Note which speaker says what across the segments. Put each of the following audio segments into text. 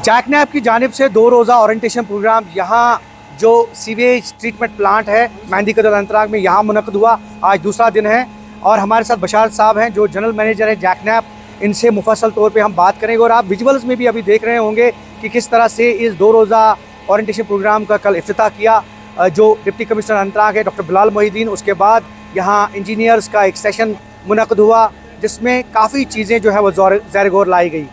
Speaker 1: जैकनैप की जानिब से 2 रोज़ा ओरिएंटेशन प्रोग्राम यहाँ जो सीवेज ट्रीटमेंट प्लांट है मेहंदी कदल अंतराग में यहाँ मुनक़द हुआ। आज दूसरा दिन है और हमारे साथ बशारत साहब हैं जो जनरल मैनेजर है जैकनैप। इनसे मुफस्सल तौर पे हम बात करेंगे और आप विजुअल्स में भी अभी देख रहे होंगे कि किस तरह से इस 2 रोज़ा ओरिएंटेशन प्रोग्राम का कल इफ्तिताह किया। जो डिप्टी कमिश्नर अंतराग है डॉक्टर बिलाल मोहिद्दीन, उसके बाद यहाँ इंजीनियर्स का एक सेशन मुनक़द हुआ जिसमें काफ़ी चीज़ें जो है वो ज़ैर गौर लाई गई।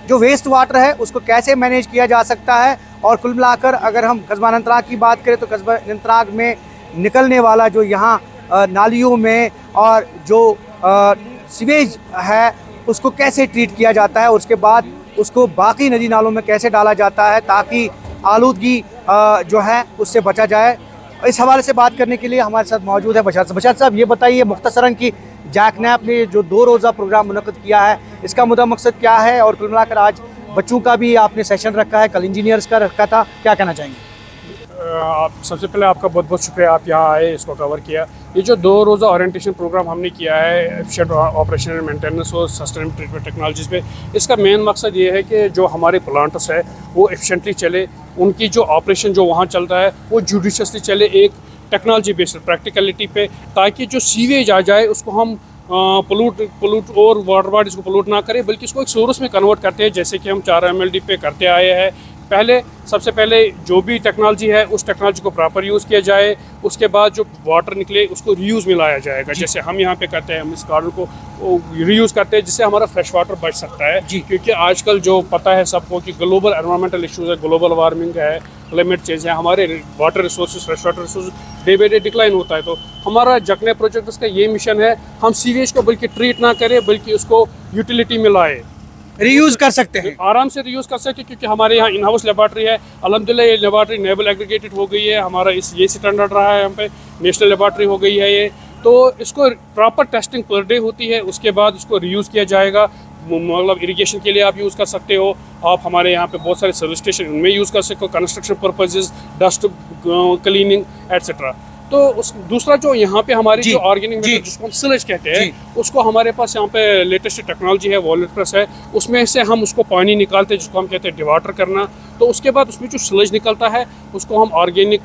Speaker 1: जो वेस्ट वाटर है उसको कैसे मैनेज किया जा सकता है और कुल मिलाकर अगर हम कस्बा अनंतनाग की बात करें तो कस्बा अनंतनाग में निकलने वाला जो यहाँ नालियों में और जो सीवेज है उसको कैसे ट्रीट किया जाता है और उसके बाद उसको बाकी नदी नालों में कैसे डाला जाता है ताकि आलूदगी जो है उससे बचा जाए। इस हवाले से बात करने के लिए हमारे साथ मौजूद है बशारत साहब। ये बताइए मुख्तसरन कि जैकनैप ने जो 2 रोज़ा प्रोग्राम मुनक़द किया है इसका मुद्दा मकसद क्या है और कुल मिलाकर आज बच्चों का भी आपने सेशन रखा है, कल इंजीनियर्स का रखा था, क्या कहना चाहेंगे?
Speaker 2: सबसे पहले आपका बहुत बहुत शुक्रिया, आप यहाँ आए, इसको कवर किया। ये जो 2 रोज़ा ओरिएंटेशन प्रोग्राम हमने किया है एफिशिएंट ऑपरेशन एंड मेंटेनेंस और सस्टेनेबल ट्रीटमेंट टेक्नोलॉजीज़ पे, इसका मेन मकसद ये है कि जो हमारे प्लांट्स है वो एफिशिएंटली चले, उनकी जो ऑपरेशन जो वहाँ चल रहा है वो जुडिशियसली चले, एक टेक्नोलॉजी बेस्ड प्रैक्टिकलिटी पे, ताकि जो सीवेज आ जाए उसको हम पोलूट और वाटर बॉडीज को पोलूट ना करें बल्कि इसको एक सोर्स में कन्वर्ट करते हैं, जैसे कि हम 4 MLD पे करते आए हैं। सबसे पहले जो भी टेक्नोलॉजी है उस टेक्नोलॉजी को प्रॉपर यूज़ किया जाए, उसके बाद जो वाटर निकले उसको रीयूज़ में लाया जाएगा, जैसे हम यहाँ पे करते हैं, हम इस गार्डन को रीयूज़ करते हैं जिससे हमारा फ्रेश वाटर बच सकता है जी। क्योंकि आजकल जो पता है सबको कि ग्लोबल एनवायरमेंटल इशूज़ है, ग्लोबल वार्मिंग है, क्लाइमेट चेंज है, हमारे water resources fresh water resource day by day decline होता है। तो हमारा जैकनैप प्रोजेक्ट का ये मिशन है, हम सीवेज को बल्कि ट्रीट ना करें बल्कि उसको यूटिलिटी में लाए,
Speaker 1: रीयूज़ कर सकते हैं,
Speaker 2: आराम से रीयूज़ कर सकते हैं। क्योंकि हमारे यहाँ इन हाउस लेबॉर्ट्री है, अल्हम्दुलिल्लाह ये लेबॉर्ट्री नेबल एग्रीगेटेड हो गई है, हमारा ये स्टैंडर्ड रहा है, यहाँ पे नेशनल लेबॉर्ट्री हो गई है ये। तो इसको प्रॉपर टेस्टिंग पर डे होती है, उसके बाद इसको रीयूज़ किया जाएगा। मतलब इरिगेशन के लिए आप यूज़ कर सकते हो, आप हमारे यहाँ पे बहुत सारे सर्विस स्टेशन उनमें यूज़ कर सकते हो, construction purposes, dust cleaning etcetera. तो उस दूसरा जो यहाँ पे हमारी जो ऑर्गेनिक मेथड जिसको हम सिलेज कहते हैं, उसको हमारे पास यहाँ पे लेटेस्ट टेक्नोलॉजी है, वॉलेट प्रेस है, उसमें से हम उसको पानी निकालते हैं जिसको हम कहते हैं डिवाटर करना। तो उसके बाद उसमें जो सिलेज निकलता है उसको हम ऑर्गेनिक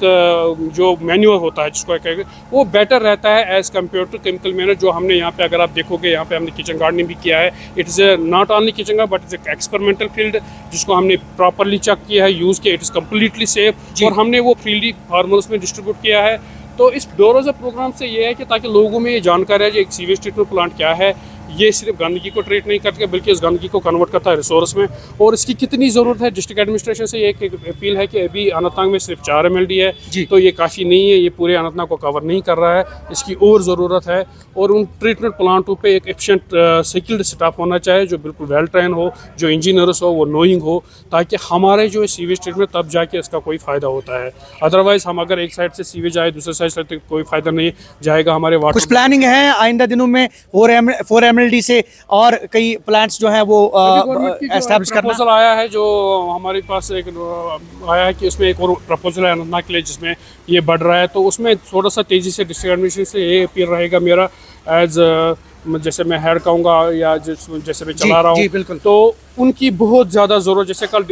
Speaker 2: जो मैन्योर होता है जिसको कहेंगे वो बेटर रहता है as compare to chemical manure जो हमने यहाँ पे, अगर आप देखोगे यहाँ पे हमने किचन गार्डनिंग भी किया है। It is not only kitchen garden but is एक एक्सपेरिमेंटल फील्ड जिसको हमने प्रॉपरली चेक किया है, यूज़ किया, इट इज़ कम्प्लीटली सेफ और हमने वो फ्रीली फार्मर्स में डिस्ट्रीब्यूट किया है। तो इस 2 रोज़ा प्रोग्राम से ये है कि ताकि लोगों में ये जानकारी है कि एक सीवेज ट्रीटमेंट प्लांट क्या है, ये सिर्फ गंदगी को ट्रीट नहीं करते बल्कि इस गंदगी को कन्वर्ट करता है रिसोर्स में, और इसकी कितनी ज़रूरत है। डिस्ट्रिक्ट एडमिनिस्ट्रेशन से एक अपील है कि अभी अनंतनाग में सिर्फ 4 MLD है तो ये काफ़ी नहीं है, ये पूरे अनंतनाग को कवर नहीं कर रहा है, इसकी और ज़रूरत है। और उन ट्रीटमेंट प्लांटों पे एक एफिशिएंट स्किल्ड स्टाफ होना चाहिए जो बिल्कुल वेल ट्रेन हो, जो इंजीनियर्स हो, वो नोइंग हो, ताकि हमारे जो सीवेज ट्रीटमेंट तब जाके इसका कोई फ़ायदा होता है। अदरवाइज़ हम अगर एक साइड से सीवेज आए दूसरे साइड से तो कोई फ़ायदा नहीं जाएगा हमारे वाटर।
Speaker 1: कुछ प्लानिंग है आइंदा दिनों में 4 MLD से और कई प्लांट्स जो हैं वो एस्टैब्लिश करना?
Speaker 2: प्रपोजल आया है जो हमारे पास एक आया है कि उसमें एक और प्रपोजल है अनंतनाग के लिए जिसमें ये बढ़ रहा है, तो उसमें थोड़ा सा तेज़ी से डिस्ट्रिक्ट एडमिनिस्ट्रेशन से ये अपील रहेगा मेरा एज जैसे मैं हेड कहूँगा या जैसे मैं चला रहा हूँ, तो उनकी बहुत ज़्यादा ज़रूरत, जैसे कल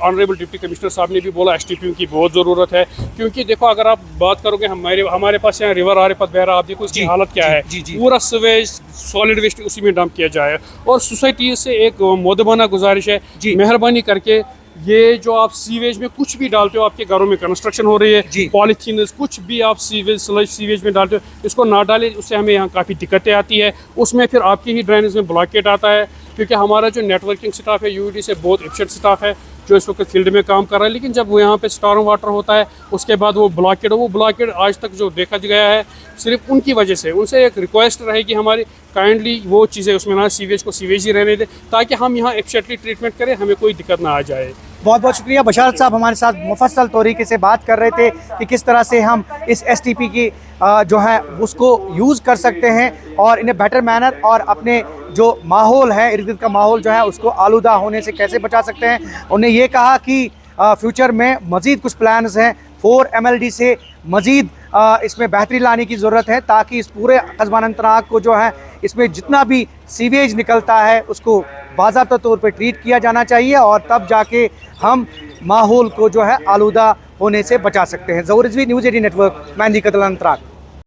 Speaker 2: ऑनरेबल डिप्टी कमिश्नर साहब ने भी बोला STP की बहुत ज़रूरत है। क्योंकि देखो अगर आप बात करोगे हमारे पास यहाँ रिवर आरेपत बह रहा, आप देखो इसकी हालत क्या है, पूरा सवेज सॉलिड वेस्ट उसी में डंप किया जाए। और सोसाइटी से एक मोदबाना गुजारिश है, मेहरबानी करके ये जो आप सीवेज में कुछ भी डालते हो, आपके घरों में कंस्ट्रक्शन हो रही है, पॉलीथीन कुछ भी आप सीवेज में डालते हो, इसको ना डालें, उससे हमें यहाँ काफ़ी दिक्कतें आती है। उसमें फिर आपकी ही ड्रेनेज में ब्लॉकेट आता है, क्योंकि हमारा जो नेटवर्किंग स्टाफ है UED से बहुत एफिशिएंट स्टाफ है जो इस वक्त फील्ड में काम कर रहा है। लेकिन जब वो यहाँ पे स्टॉर्म वाटर होता है उसके बाद वो ब्लॉकेड आज तक जो देखा गया है सिर्फ उनकी वजह से। उनसे एक रिक्वेस्ट रहेगी हमारी, काइंडली वो चीज़ें उसमें ना सीवेज को सीवेज ही रहने दें ताकि हम यहाँ एफिशिएंटली ट्रीटमेंट करें, हमें कोई दिक्कत ना आ जाए।
Speaker 1: बहुत बहुत शुक्रिया। बशारत साहब हमारे साथ मुफस्सल तरीके से बात कर रहे थे कि किस तरह से हम इस STP की जो है उसको यूज़ कर सकते हैं और इन्हें बेटर मैनर और अपने जो माहौल है, इर्द गिर्द का माहौल जो है उसको आलूदा होने से कैसे बचा सकते हैं। उन्हें ये कहा कि फ्यूचर में मज़ीद कुछ प्लान्स हैं, 4 MLD से मज़ीद इसमें बेहतरी लाने की ज़रूरत है ताकि इस पूरे कस्बा अनंतनाग को जो है इसमें जितना भी सीवेज निकलता है उसको बाज़ाब्ता तौर पर ट्रीट किया जाना चाहिए और तब जाके हम माहौल को जो है आलूदा होने से बचा सकते हैं। ज़हूर रिजवी, न्यूज़ 18 नेटवर्क, मेहंदी कदल अंतराग।